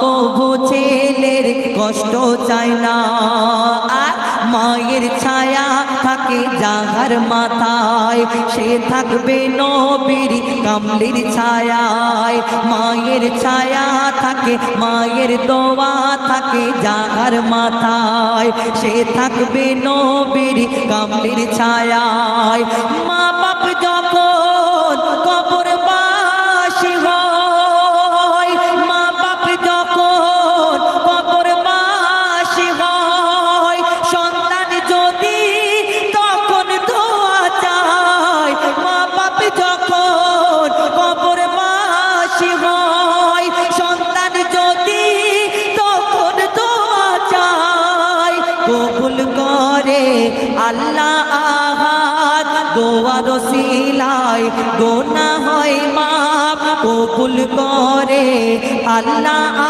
তবু ছেলের কষ্ট চায় না, আর মায়ের ছায়া থাকে যাহার মাথায়, সে থাকবে নবীর কামলির ছায়ায়। মায়ের ছায়া থাকে, মায়ের দোয়া থাকে যাহার মাথায়, সে থাকবে নবীর কামলির ছায়ায়। মা বাপ যখন কবরবাসী হয়, মা বাপ যখন কবরবাসী হয়, সন্তান যদি তখন দোয়া চায়। মা বাপ যখন কবরবাসী হয়, সন্তান যদি তখন দোয়া চায়। কবুল করে আল্লাহ আহাদ, দোয়ার ওসিলায় গুনাহ হয় মাফ। কবুল করে আল্লাহ।